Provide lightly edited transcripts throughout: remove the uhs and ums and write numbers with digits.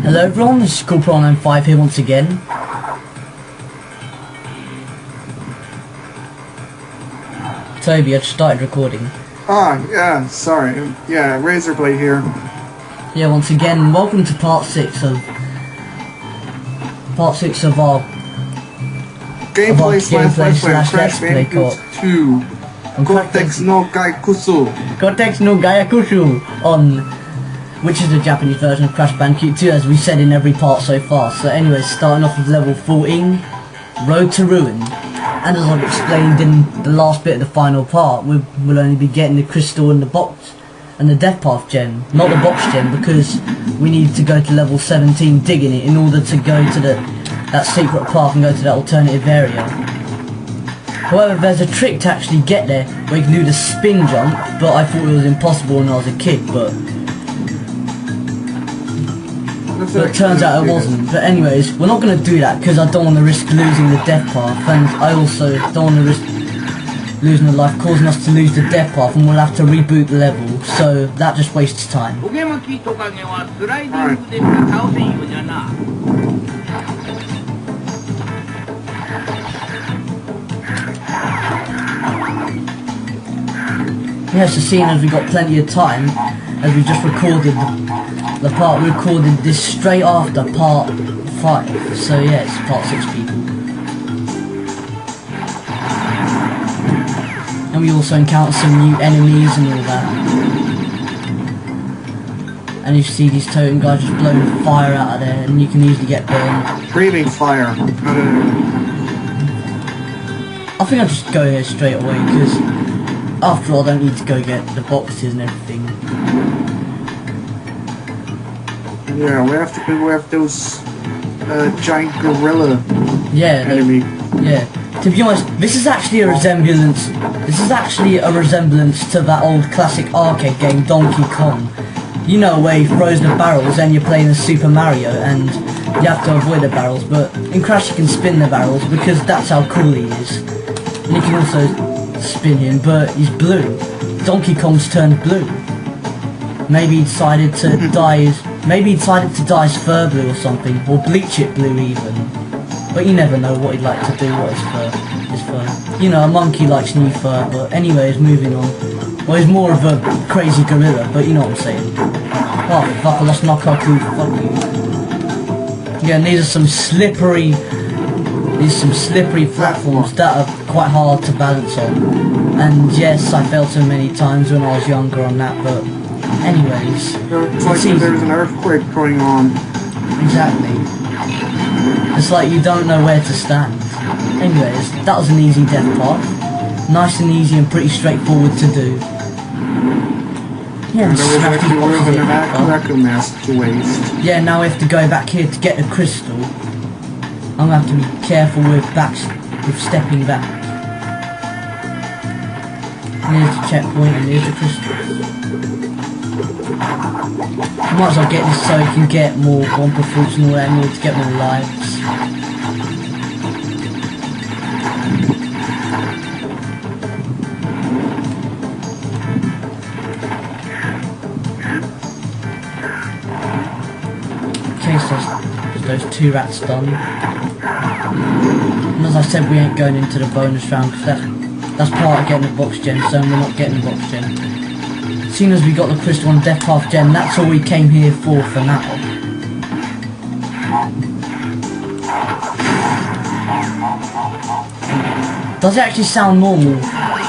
Hello everyone, this is Cortex here once again. Toby, I just started recording. Yeah, sorry. Yeah, Razorblade here. Yeah, once again, welcome to part 6 of our gameplay slash Let's Play Bandicoot 2. Cortex no Gyakushuu. Cortex no Gyakushuu on, which is the Japanese version of Crash Bandicoot 2, as we said in every part so far. So anyways, starting off with level 14, Road to Ruin. And as I've explained in the last bit of the final part, we'll only be getting the crystal and the box and the death path gem, not the box gem, because we need to go to level 17 digging it in order to go to that secret path and go to that alternative area. However, there's a trick to actually get there where you can do the spin jump, but I thought it was impossible when I was a kid, but it turns out it wasn't. But anyways, we're not going to do that because I don't want to risk losing the death path, and I also don't want to risk losing the life, causing us to lose the death path, and we'll have to reboot the level, so that just wastes time. Yes, so seeing as we got plenty of time, as we just recorded the part, we recorded this straight after part 5, so yeah, it's part 6 people. And we also encountered some new enemies and all that. And you see these totem guys just blowing fire out of there, and you can easily get burned. Breathing fire. I think I'll just go here straight away, because after all I don't need to go get the boxes and everything. Yeah, we have those giant gorilla enemy. Yeah. To be honest, this is actually a resemblance. This is actually a resemblance to that old classic arcade game Donkey Kong. You know, where he throws the barrels and you're playing as Super Mario and you have to avoid the barrels. But in Crash you can spin the barrels because that's how cool he is. And you can also spin him, but he's blue. Donkey Kong's turned blue. Maybe he decided to dye his fur blue or something, or bleach it blue even. But you never know what he'd like to do, what his fur. You know, a monkey likes new fur, but anyways, moving on. Well, he's more of a crazy gorilla, but you know what I'm saying. Oh, fuck, I lost my Kaku, fuck you. Yeah, and these are some slippery platforms that are quite hard to balance on. And yes, I fell so many times when I was younger on that, but anyways. It's like there's an earthquake going on. Exactly. It's like you don't know where to stand. Anyways, that was an easy death path. Nice and easy and pretty straightforward to do. Yeah, yeah, now we have to go back here to get the crystal. I'm going to have to be careful with stepping back. Here's the checkpoint and here's the crystal. You might as well get this so you can get more Wumpa fruits and all that in order to get more lives. Okay, so those 2 rats done. And as I said, we ain't going into the bonus round because that's part of getting the box gem, so we're not getting the box gem. Seeing as we got the crystal and death path gem, that's all we came here for now. Does it actually sound normal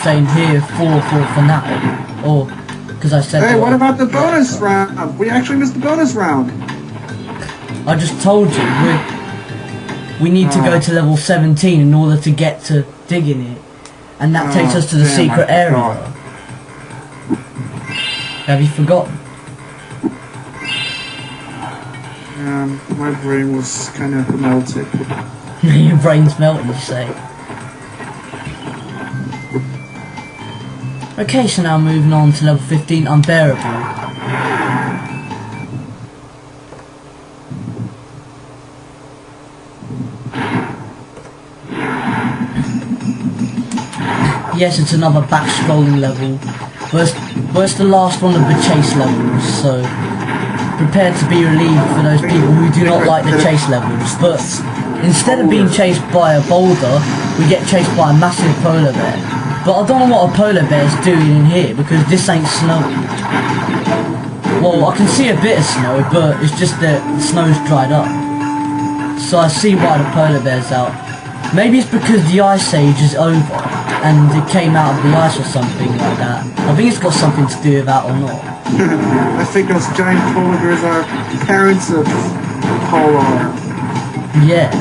saying here for now? Or because I said... Hey, what about the bonus round? We actually missed the bonus round. I just told you, we need to go to level 17 in order to get to digging it. And that takes us to the secret area. Have you forgotten? My brain was kind of melted. Your brain's melted, you say? Okay, so now moving on to level 15, Unbearable. Yes, it's another back-scrolling level. But it's the last one of the chase levels, so prepared to be relieved for those people who do not like the chase levels, but instead of being chased by a boulder, we get chased by a massive polar bear. But I don't know what a polar bear's doing in here, because this ain't snow. Well, I can see a bit of snow, but it's just that the snow's dried up. So I see why the polar bear's out. Maybe it's because the ice age is over, and it came out of the ice or something like that. I think it's got something to do with that or not. I think those giant polar bears are parents of polar. Yeah.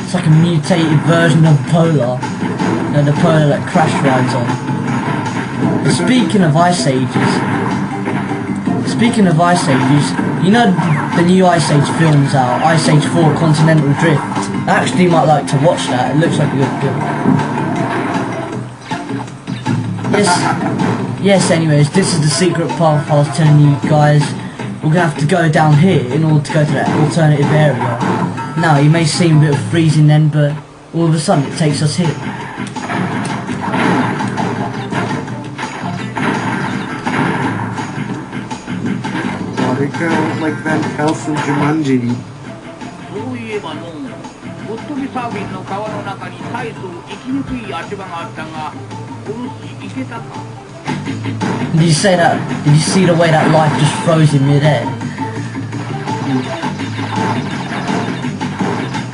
It's like a mutated version of polar. You know, the polar that Crash rides on. But speaking of ice ages, you know the new Ice Age films out, Ice Age 4 Continental Drift. I actually might like to watch that, it looks like a good film. Yes, anyways, this is the secret path I was telling you guys. We're gonna have to go down here in order to go to that alternative area. Now, you may seem a bit of freezing then, but all of a sudden it takes us here. They kind of like Van Helsing Jumanji. そういえばの、ゴッドビサービンの川の中に絶えず行きにくい足場があったが、お主行けたか? Did you say that? Did you see the way that life just froze in midair?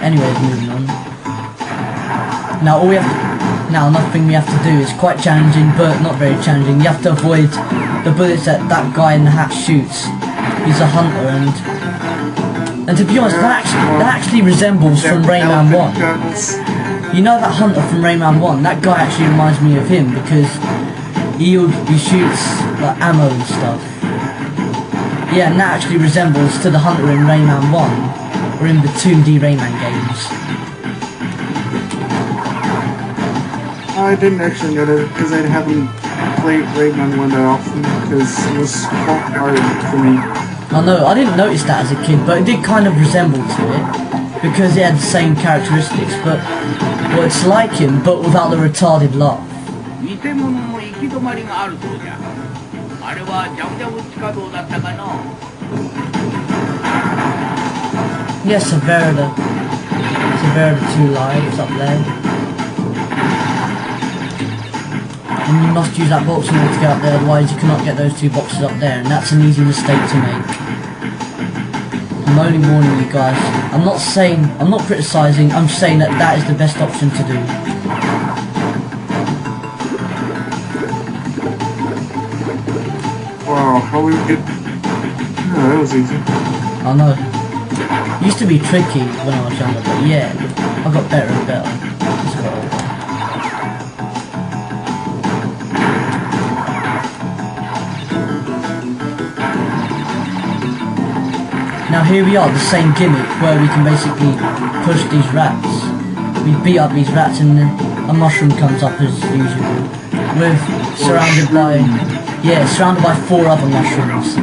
Anyways, moving on. Now another thing we have to do is quite challenging, but not very challenging. You have to avoid the bullets that guy in the hat shoots. He's a hunter, and to be honest, that actually resembles from Rayman 1. You know that hunter from Rayman 1? That guy actually reminds me of him because he shoots like ammo and stuff. Yeah, and that actually resembles to the hunter in Rayman 1, or in the 2D Rayman games. I didn't actually know that because I haven't played Rayman 1 that often because it was quite hard for me. I know, I didn't notice that as a kid, but it did kind of resemble to it, because it had the same characteristics, but, well, it's like him, but without the retarded laugh. 偽物の行き止まりがあるそうじゃ。あれはジャブジャブ地下道だったかの? Yes, Severida 2 lives up there. And you must use that box in order to get up there, otherwise you cannot get those 2 boxes up there, and that's an easy mistake to make. I'm only warning you guys. I'm not criticising, I'm just saying that is the best option to do. Wow, how we get... No, that was easy. I know. It used to be tricky when I was younger, but yeah, I got better and better. Just got older. Now here we are, the same gimmick where we can basically push these rats. We beat up these rats and then a mushroom comes up as usual. We're surrounded by 4 other mushrooms.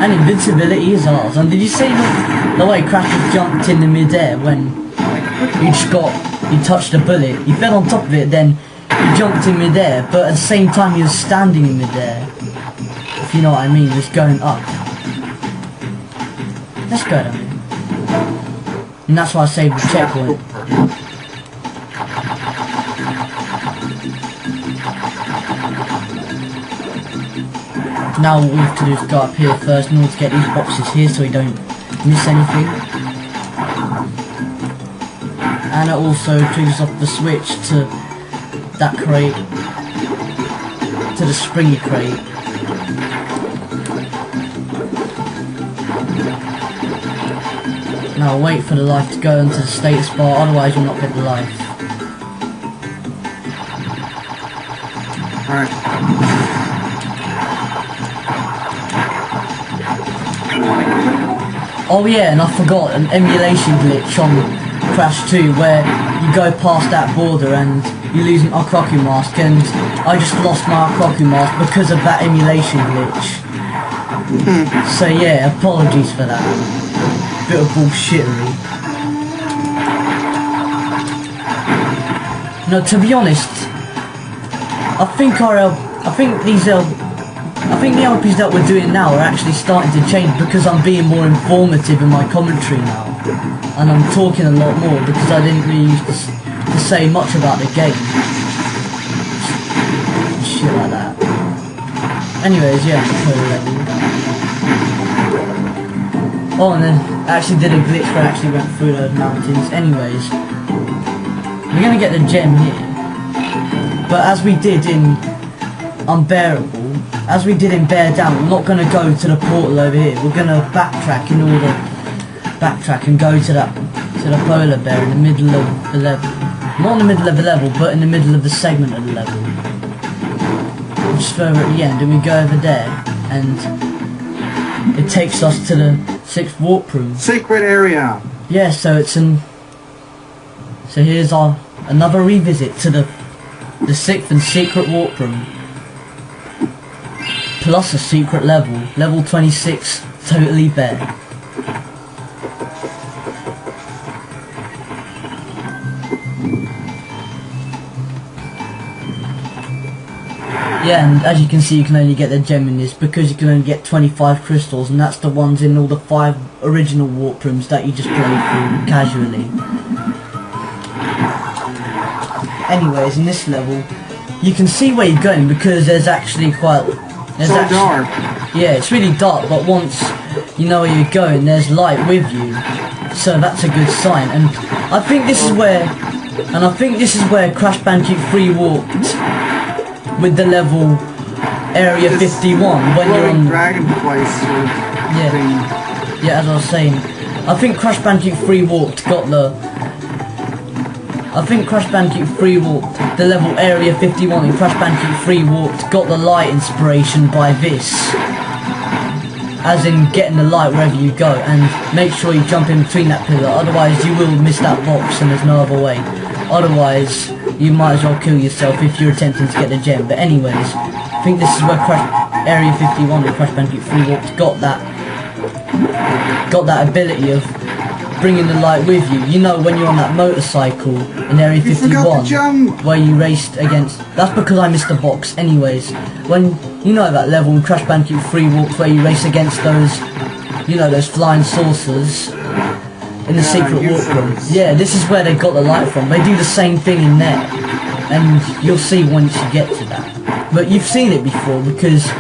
And invincibility is ours. And did you see the way Crash jumped in the mid-air when he touched a bullet? He fell on top of it, then he jumped in mid-air, but at the same time he was standing in mid-air. If you know what I mean, just going up. Let's go down here. And that's why I saved the checkpoint. Now what we have to do is go up here first in order to get these boxes here so we don't miss anything. And it also triggers off the switch to that crate, to the springy crate. Now wait for the life to go into the status bar, otherwise you'll not get the life. Alright. Oh yeah, and I forgot an emulation glitch on Crash 2 where you go past that border and you lose an Okroku mask, and I just lost my Okroku mask because of that emulation glitch. So yeah, apologies for that. Bit of bullshittery. No, to be honest, I think these I think the LPs that we're doing now are actually starting to change because I'm being more informative in my commentary now. And I'm talking a lot more because I didn't really used to say much about the game. Shit like that. Anyways, yeah, level. Oh, and then I actually did a glitch where I actually went through those mountains. Anyways, we're gonna get the gem here. But as we did in Unbearable, as we did in Bear Down, we're not gonna go to the portal over here. We're gonna backtrack in order, and go to the polar bear in the middle of the level. Not in the middle of the level, but in the middle of the segment of the level. Just further at the end, and we go over there, and it takes us to the 6th warp room. Secret area. Yeah, so it's so here's our another revisit to the 6th and secret warp room, plus a secret level 26, totally bare. Yeah, and as you can see, you can only get the gem in this because you can only get 25 crystals, and that's the ones in all the 5 original warp rooms that you just played through casually. Anyways, in this level, you can see where you're going because there's actually quite... dark. Yeah, it's really dark, but once you know where you're going, there's light with you. So that's a good sign, and I think this is where... Crash Bandicoot 3 walked with the level Area 51 when you're on Dragon Place sort of thing. Yeah, as I was saying, I think Crash Bandicoot 3 walked got the level Area 51 in Crash Bandicoot 3 walked got the light inspiration by this, as in getting the light wherever you go, and make sure you jump in between that pillar, otherwise you will miss that box and there's no other way. Otherwise, you might as well kill yourself if you're attempting to get the gem. But anyways, I think this is where Area 51 and Crash Bandicoot 3 walked got that ability of bringing the light with you. You know, when you're on that motorcycle in Area 51, where you raced against... That's because I missed the box. Anyways, when you know that level in Crash Bandicoot 3 walked where you race against those, you know, those flying saucers in the secret warp room. Yeah, this is where they got the light from. They do the same thing in there, and you'll see once you get to that. But you've seen it before because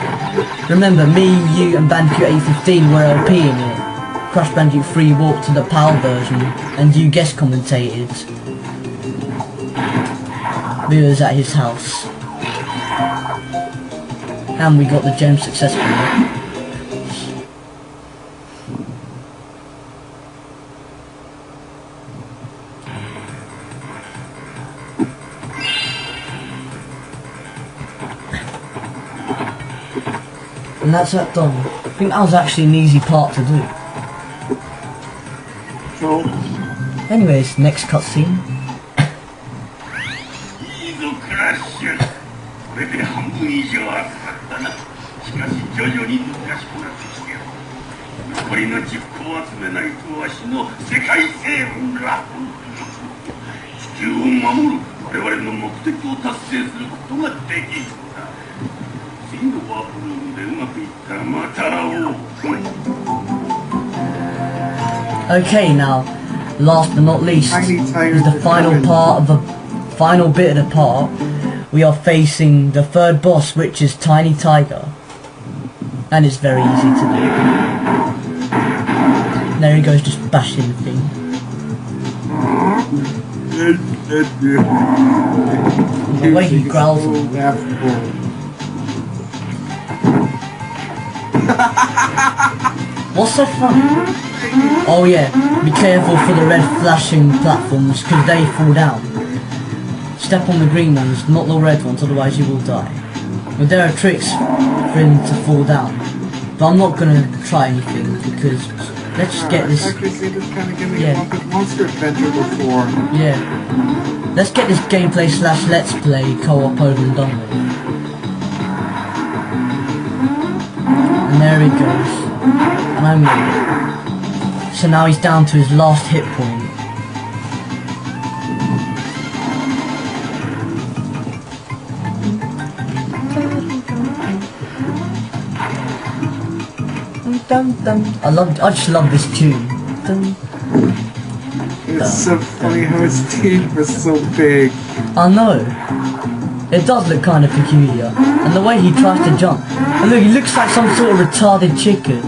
remember, me, you, and Bandicoot 815 were LPing it. Crash Bandicoot 3 walked to the PAL version, and you guest commentated. We was at his house, and we got the gem successfully. And that's that done. I think that was actually an easy part to do. So, anyways, next cutscene. Okay, now, last but not least, is the final part of the final bit of the part. We are facing the 3rd boss, which is Tiny Tiger, and it's very easy to do. There he goes, just bashing the thing. The way he growls. What's so funny? Oh yeah, be careful for the red flashing platforms because they fall down. Step on the green ones, not the red ones, otherwise you will die. But there are tricks for him to fall down. But I'm not gonna try anything because let's just get this. Monster Adventure before. Yeah. Let's get this gameplay / let's play co-op over and done with. And there he goes. And I'm in. So now he's down to his last hit point. dum dum. I just love this tune. Dum. It's so funny how his teeth are so big. I know. It does look kind of peculiar. And the way he tries to jump. And look, he looks like some sort of retarded chicken.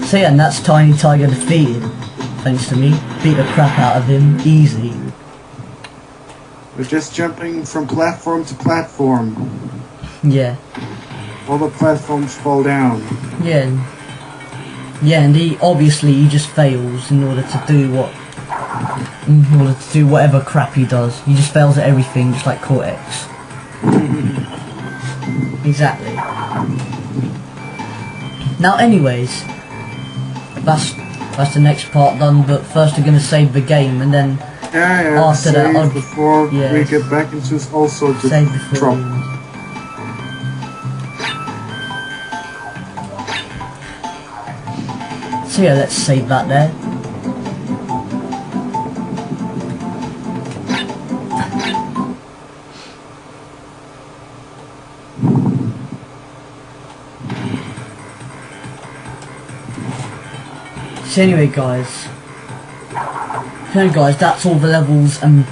So yeah, and that's Tiny Tiger defeated. Thanks to me. Beat the crap out of him. Easy. We're just jumping from platform to platform. Yeah. All the platforms fall down. Yeah. Yeah, and he just fails in order to do whatever crap he does. He just fails at everything, just like Cortex. Exactly. Now, anyways, that's the next part done. But first, we're gonna save the game, and then after that, before we get back into all sorts of trouble. So yeah, let's save that there. So anyway guys, that's all the levels and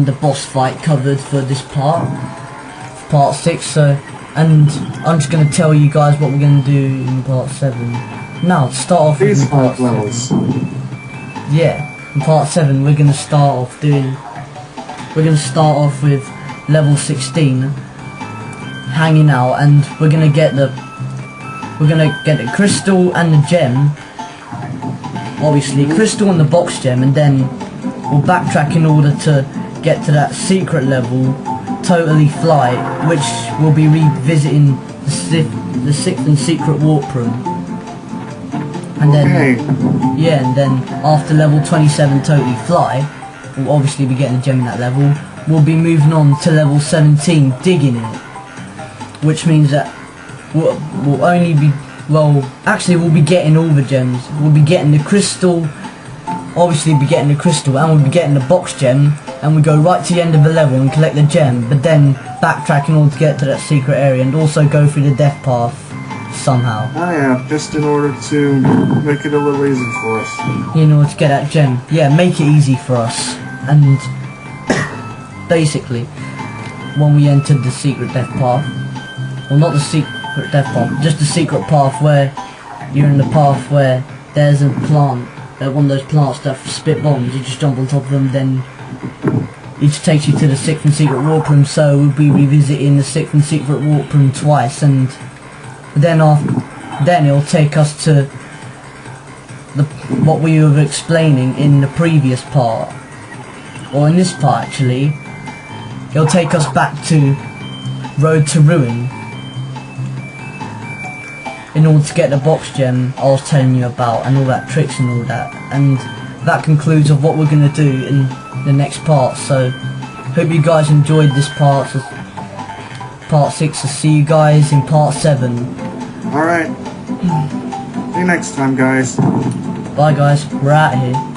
the boss fight covered for this part 6. So, and I'm just gonna tell you guys what we're gonna do in part 7. Now, to start off with these part 7. levels. Yeah, in part 7 we're gonna start off with level 16, hanging out, and we're gonna get the crystal and the gem. Obviously, crystal and the box gem, and then we'll backtrack in order to get to that secret level, Totally Fly, which we'll be revisiting the 6th and secret warp room. And then, yeah, and then after level 27, Totally Fly, we'll obviously be getting a gem in that level. We'll be moving on to level 17, Digging It, which means that we'll only be, well, actually we'll be getting all the gems. We'll be getting the crystal, obviously be getting the crystal, and we'll be getting the box gem, and we go right to the end of the level and collect the gem, but then backtrack in order to get to that secret area, and also go through the death path somehow. Oh yeah, just in order to make it a little easy for us. In order to get that gem. Yeah, make it easy for us. And basically, when we entered the secret death path, well, not the secret death path, just the secret path where you're in the path where there's a plant, one of those plants that spit bombs. You just jump on top of them, then it just takes you to the 6th and secret warp room. So we'll be revisiting the 6th and secret warp room twice, and then it'll take us to what we were explaining in the previous part, or in this part actually. It'll take us back to Road to Ruin in order to get the box gem I was telling you about, and all that tricks and all that. And that concludes of what we're going to do in the next part. So hope you guys enjoyed this part 6. I'll see you guys in part 7. Alright. See you next time, guys. Bye guys, we're out of here.